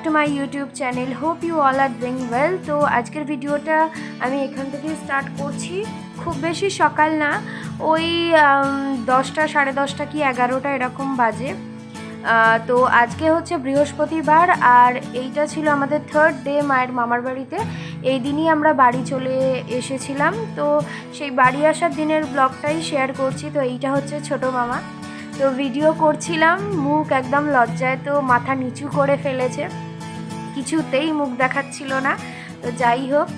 Two my YouTube channel. Hope you all are doing well. তো আজকের ভিডিওটা আমি এখান থেকে স্টার্ট করছি। খুব বেশি সকাল না, ওই 10টা, 10:30 কি 11টা এরকম বাজে। তো আজকে হচ্ছে বৃহস্পতিবার, আর এইটা ছিল আমাদের থার্ড ডে মায়ের মামার বাড়িতে। এই দিনই আমরা বাড়ি চলে এসেছিলাম, তো সেই বাড়ি আসার দিনের ব্লগটাই শেয়ার করছি। তো এইটা হচ্ছে ছোটো মামা। তো ভিডিও করছিলাম, মুখ একদম লজ্জায় তো মাথা নিচু করে ফেলেছে, কিছুতেই মুখ দেখাচ্ছিল না। তো যাই হোক,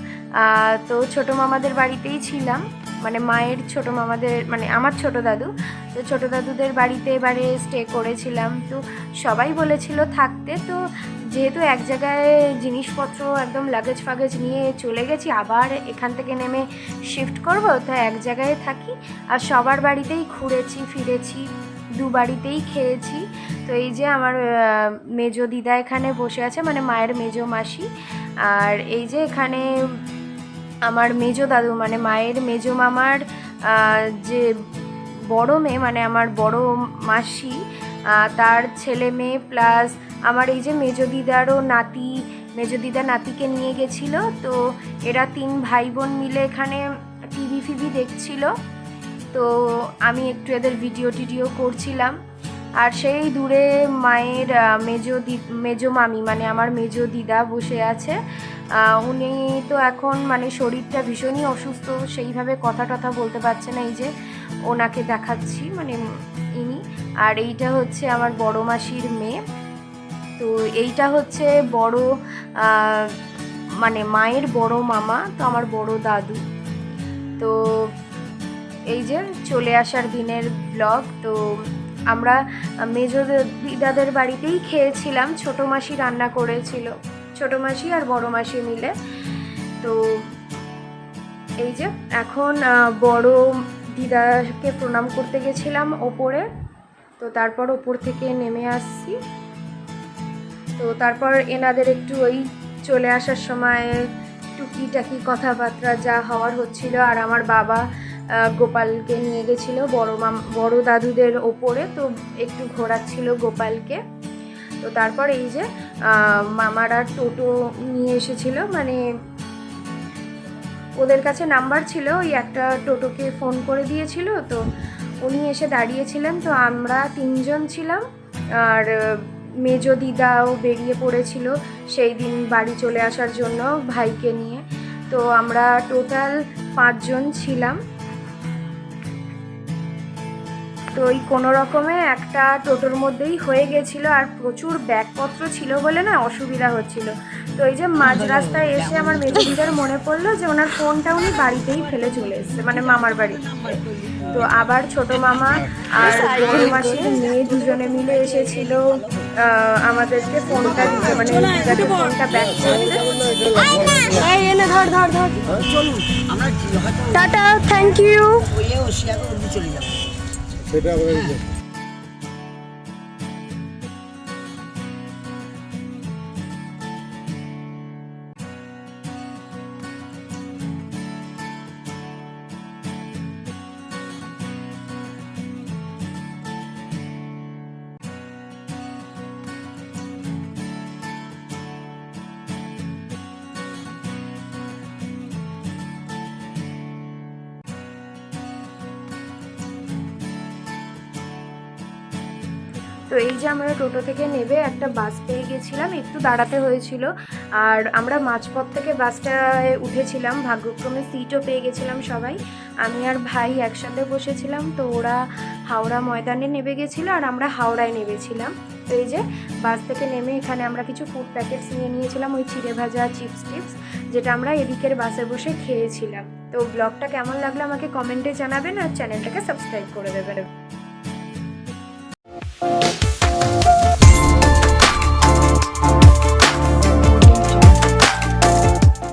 তো ছোটো মামাদের বাড়িতেই ছিলাম, মানে মায়ের ছোটো মামাদের, মানে আমার ছোটো দাদু। তো ছোটো দাদুদের বাড়িতে এবারে স্টে করেছিলাম। তো সবাই বলেছিল থাকতে, তো যেহেতু এক জায়গায় জিনিসপত্র একদম লাগেজ ফাগেজ নিয়ে চলে গেছি, আবার এখান থেকে নেমে শিফট করব, তো এক জায়গায় থাকি। আর সবার বাড়িতেই ঘুরেছি ফিরেছি, দু বাড়িতেই খেয়েছি। তো এই যে আমার মেজো দিদা এখানে বসে আছে, মানে মায়ের মেজো মাসি। আর এই যে এখানে আমার মেজো দাদু, মানে মায়ের মেজো মামার যে বড় মেয়ে, মানে আমার বড় মাসি, তার ছেলে মেয়ে, প্লাস আমার এই যে মেজো দিদারও নাতি, মেজো দিদা নাতিকে নিয়ে গেছিলো। তো এরা 3 ভাই বোন মিলে এখানে টিভি দেখছিল। তো আমি একটু এদের ভিডিও করছিলাম। আর সেই দূরে মায়ের মেজো মামি, মানে আমার মেজো দিদা বসে আছে। উনি তো এখন মানে শরীরটা ভীষণই অসুস্থ, সেইভাবে কথা টথা বলতে পারছে না। এই যে ওনাকে দেখাচ্ছি, মানে ইনি। আর এইটা হচ্ছে আমার বড় মাসির মেয়ে। তো এইটা হচ্ছে বড়, মানে মায়ের বড় মামা, তো আমার বড় দাদু। তো এই যে চলে আসার দিনের ব্লগ। তো আমরা মেজো দিদাদের বাড়িতেই খেয়েছিলাম, ছোটো মাসি রান্না করেছিল, ছোটো মাসি আর বড় মাসি মিলে। তো এই যে এখন বড় দিদাকে প্রণাম করতে গেছিলাম ওপরে। তো তারপর ওপর থেকে নেমে আসছি। তো তারপর এনাদের একটু ওই চলে আসার সময় টুকিটাকি কথাবার্তা যা হওয়ার হচ্ছিল। আর আমার বাবা গোপালকে নিয়ে গেছিলো বড় দাদুদের ওপরে, তো একটু ঘোরাচ্ছিল গোপালকে। তো তারপর এই যে মামারা টোটো নিয়ে এসেছিল, মানে ওদের কাছে নাম্বার ছিল, ওই একটা টোটোকে ফোন করে দিয়েছিল। তো উনি এসে দাঁড়িয়েছিলেন। তো আমরা 3 জন ছিলাম, আর মেজো দিদাও বেরিয়ে পড়েছিল সেই দিন বাড়ি চলে আসার জন্য ভাইকে নিয়ে। তো আমরা টোটাল 5 জন ছিলাম। তো ওই কোনো রকমে একটা টোটোর মধ্যেই হয়ে গেছিলো, আর প্রচুর ব্যাগপত্র ছিল বলে না অসুবিধা হচ্ছিল। তো এই যে মাঝ রাস্তায় এসে আমার মেজো দিদার মনে পড়লো যে ওনার ফোনটা উনি বাড়িতেই ফেলে চলে এসছে, মানে মামার বাড়ি। তো আবার ছোট মামা আর বড় মাসির মেয়ে দুজনে মিলে এসেছিল আমাদেরকে ফোনটা দিতে, মানে দিদাকে ফোনটা ব্যাক করতে। ধর টাটা, থ্যাংক ইউ। সেটা তো এই যে আমরা টোটো থেকে নেবে একটা বাস পেয়ে গেছিলাম, একটু দাঁড়াতে হয়েছিল। আর আমরা মাঝপথ থেকে বাসটায় উঠেছিলাম, ভাগ্যক্রমে সিটও পেয়ে গেছিলাম সবাই। আমি আর ভাই একসাথে বসেছিলাম। তো ওরা হাওড়া ময়দানে নেমে গেছিলো, আর আমরা হাওড়ায় নেমেছিলাম। তো এই যে বাস থেকে নেমে এখানে আমরা কিছু ফুড প্যাকেটস নিয়ে নিয়েছিলাম, ওই চিড়ে ভাজা চিপস টিপস, যেটা আমরা এদিকের বাসে বসে খেয়েছিলাম। তো ব্লগটা কেমন লাগলো আমাকে কমেন্টে জানাবেন, আর চ্যানেলটাকে সাবস্ক্রাইব করে দেবেন।